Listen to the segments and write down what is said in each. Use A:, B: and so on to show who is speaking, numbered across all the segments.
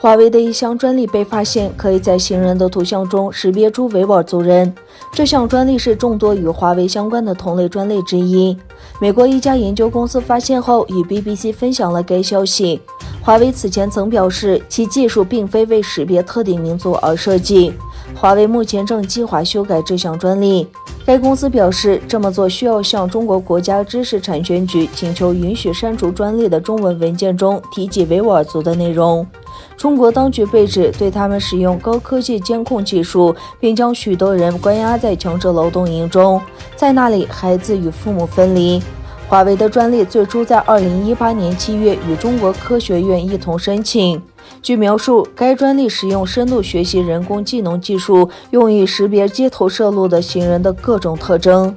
A: 华为的一项专利被发现，可以在行人的图像中识别出维吾尔族人。这项专利是众多与华为相关的同类专利之一。美国一家研究公司发现后，与 BBC 分享了该消息。华为此前曾表示，其技术并非为识别特定民族而设计。华为目前正计划修改这项专利。该公司表示，这么做需要向中国国家知识产权局请求允许删除专利的中文文件中提及维吾尔族的内容。中国当局被指对他们使用高科技监控技术，并将许多人关押在强制劳动营中，在那里孩子与父母分离。华为的专利最初在2018年7月与中国科学院一同申请。据描述，该专利使用深度学习人工智能技术，用于识别街头摄路的行人的各种特征。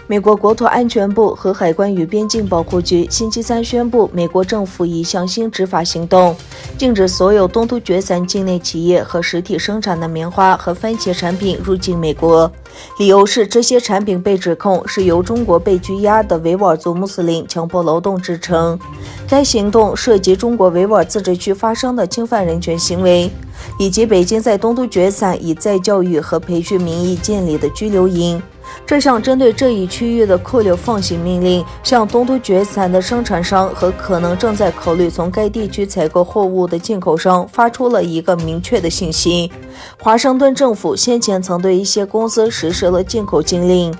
A: 美国国土安全部和海关与边境保护局星期三宣布，美国政府一项新执法行动，禁止所有东突厥散境内企业和实体生产的棉花和番茄产品入境美国。理由是这些产品被指控是由中国被拘押的维吾尔族穆斯林强迫劳动制成。该行动涉及中国维吾尔自治区发生的侵犯人权行为，以及北京在东突厥散以再教育和培训名义建立的拘留营。这项针对这一区域的扣留放行命令向东突厥散的生产商和可能正在考虑从该地区采购货物的进口商发出了一个明确的信息：华盛顿政府先前曾对一些公司实施了进口禁令。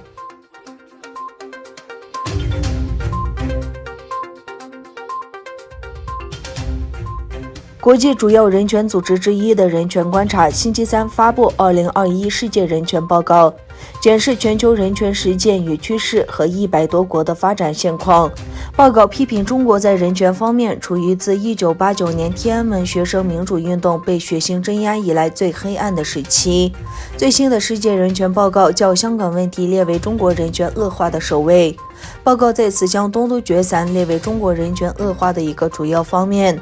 A: 国际主要人权组织之一的人权观察星期三发布2021世界人权报告，检视全球人权实践与趋势和100多国的发展现况。报告批评中国在人权方面处于自1989年天安门学生民主运动被血腥镇压以来最黑暗的时期。最新的世界人权报告将香港问题列为中国人权恶化的首位。报告再次将东突厥散列为中国人权恶化的一个主要方面。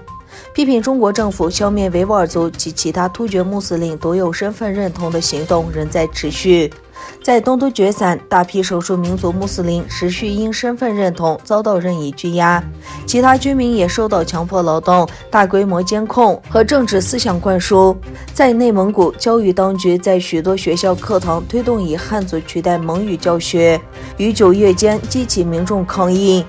A: 批评中国政府消灭维吾尔族及其他突厥穆斯林独有身份认同的行动仍在持续。在东突厥散，大批少数民族穆斯林持续因身份认同遭到任意拘押，其他居民也受到强迫劳动、大规模监控和政治思想灌输。在内蒙古，教育当局在许多学校课堂推动以汉族取代蒙语教学，于9月间激起民众抗议。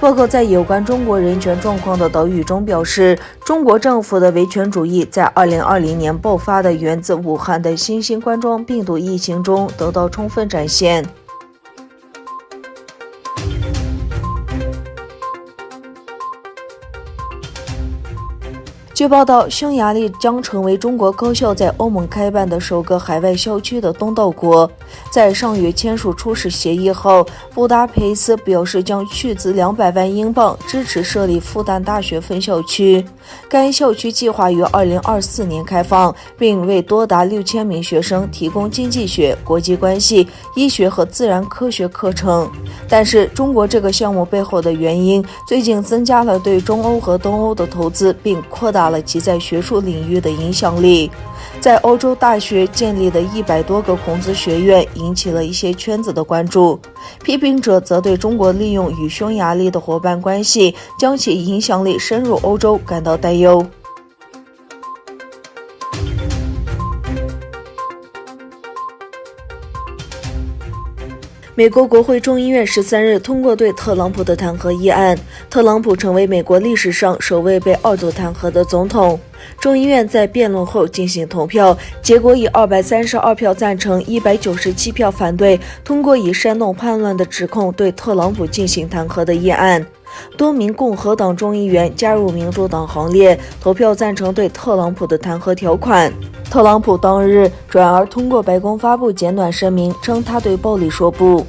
A: 报告在有关中国人权状况的导语中表示，中国政府的维权主义在2020年爆发的源自武汉的新型冠状病毒疫情中得到充分展现。据报道，匈牙利将成为中国高校在欧盟开办的首个海外校区的东道国。在上月签署初始协议后，布达佩斯表示将斥资200万英镑支持设立复旦大学分校区。该校区计划于2024年开放，并为多达6000名学生提供经济学、国际关系、医学和自然科学课程。但是，中国这个项目背后的原因，最近增加了对中欧和东欧的投资，并扩大了其在学术领域的影响力。在欧洲大学建立的100多个孔子学院引起了一些圈子的关注，批评者则对中国利用与匈牙利的伙伴关系将其影响力深入欧洲感到担忧。美国国会众议院13日通过对特朗普的弹劾议案，特朗普成为美国历史上首位被2度弹劾的总统。众议院在辩论后进行投票，结果以232票赞成、197票反对，通过以煽动叛乱的指控对特朗普进行弹劾的议案。多名共和党众议员加入民主党行列，投票赞成对特朗普的弹劾条款。特朗普当日转而通过白宫发布简短声明，称他对暴力说不。